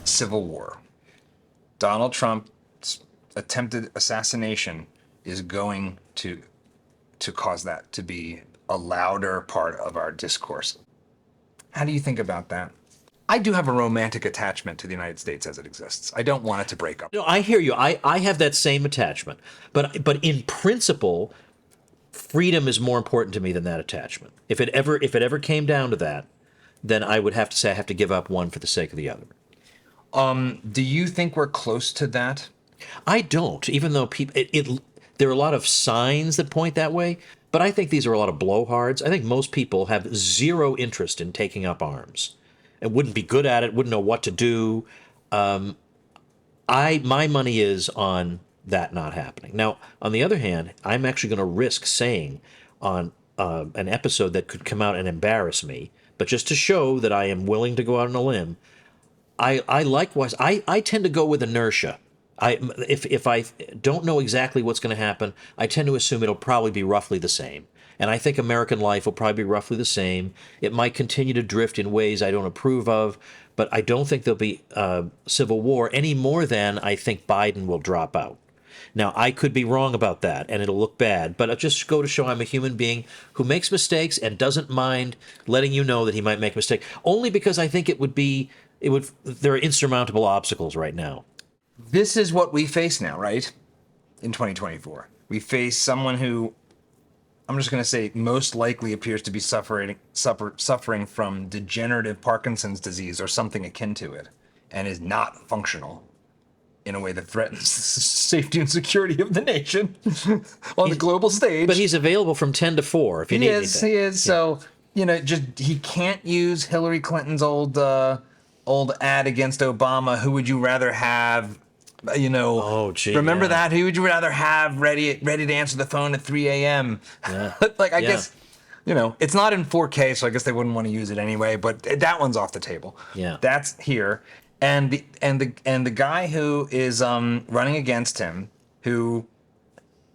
civil war. Donald Trump's attempted assassination is going to cause that to be a louder part of our discourse. How do you think about that? I do have a romantic attachment to the United States as it exists. I don't want it to break up. No, I hear you. I have that same attachment. But in principle, freedom is more important to me than that attachment. If it ever came down to that, then I would have to say I have to give up one for the sake of the other. Do you think we're close to that? I don't, even though there are a lot of signs that point that way, but I think these are a lot of blowhards. I think most people have zero interest in taking up arms and wouldn't be good at it, wouldn't know what to do. My money is on that not happening. Now, on the other hand, I'm actually going to risk saying on an episode that could come out and embarrass me, but just to show that I am willing to go out on a limb, I likewise, I tend to go with inertia. If I don't know exactly what's going to happen, I tend to assume it'll probably be roughly the same. And I think American life will probably be roughly the same. It might continue to drift in ways I don't approve of, but I don't think there'll be civil war any more than I think Biden will drop out. Now, I could be wrong about that, and it'll look bad, but I'll just go to show I'm a human being who makes mistakes and doesn't mind letting you know that he might make a mistake, only because I think there are insurmountable obstacles right now. This is what we face now, right? In 2024. We face someone who, I'm just going to say, most likely appears to be suffering from degenerative Parkinson's disease or something akin to it, and is not functional in a way that threatens safety and security of the nation on the global stage. But he's available from 10 to 4 if you need anything. He is. Yeah. So, he can't use Hillary Clinton's old ad against Obama. Who would you rather have? Oh, gee, remember yeah. that? Who would you rather have ready to answer the phone at 3 a.m.? Yeah. I guess, it's not in 4K, so I guess they wouldn't want to use it anyway. But that one's off the table. Yeah, that's here. And the guy who is running against him, who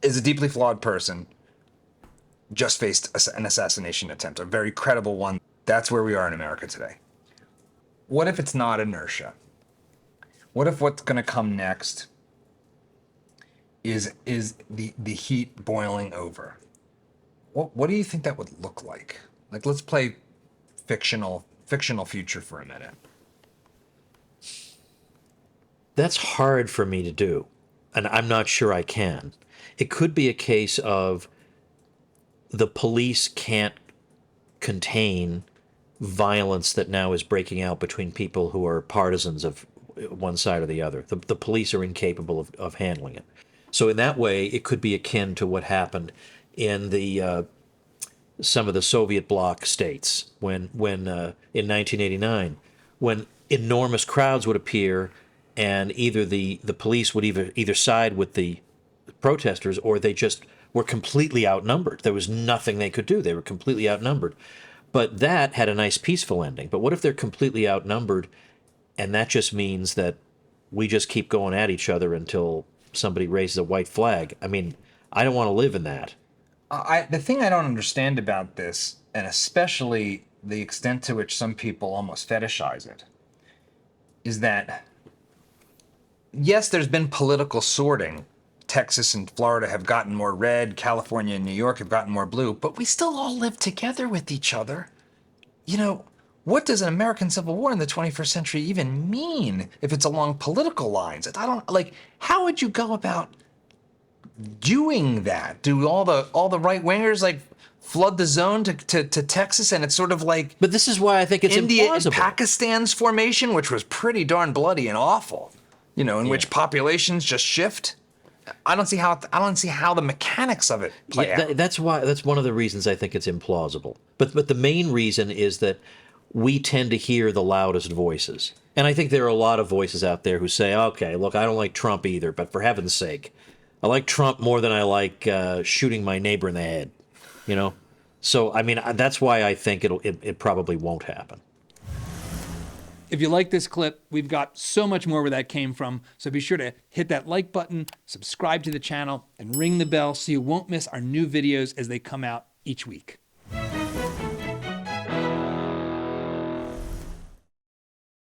is a deeply flawed person, just faced an assassination attempt, a very credible one. That's where we are in America today. What if it's not inertia? What if what's going to come next is the heat boiling over? What do you think that would look like? Like, let's play fictional future for a minute. That's hard for me to do, and I'm not sure I can. It could be a case of the police can't contain violence that now is breaking out between people who are partisans of one side or the other. The police are incapable of handling it. So in that way, it could be akin to what happened in the some of the Soviet bloc states when in 1989, when enormous crowds would appear, and either the police would either side with the protesters, or they just were completely outnumbered. There was nothing they could do. They were completely outnumbered. But that had a nice peaceful ending. But what if they're completely outnumbered, and that just means that we just keep going at each other until somebody raises a white flag? I mean, I don't want to live in that. The thing I don't understand about this, and especially the extent to which some people almost fetishize it, is that, yes, there's been political sorting. Texas and Florida have gotten more red, California and New York have gotten more blue, but we still all live together with each other. What does an American Civil War in the 21st century even mean if it's along political lines? How would you go about doing that? Do all the right wingers flood the zone to Texas, and it's sort of like, but this is why I think it's India implausible. and Pakistan's formation, which was pretty darn bloody and awful, in which populations just shift. I don't see how the mechanics of it play out. That's one of the reasons I think it's implausible. But the main reason is that we tend to hear the loudest voices. And I think there are a lot of voices out there who say, okay, look, I don't like Trump either, but for heaven's sake, I like Trump more than I like shooting my neighbor in the head. So I mean, that's why I think it probably won't happen. If you like this clip, we've got so much more where that came from. So be sure to hit that like button, subscribe to the channel, and ring the bell so you won't miss our new videos as they come out each week.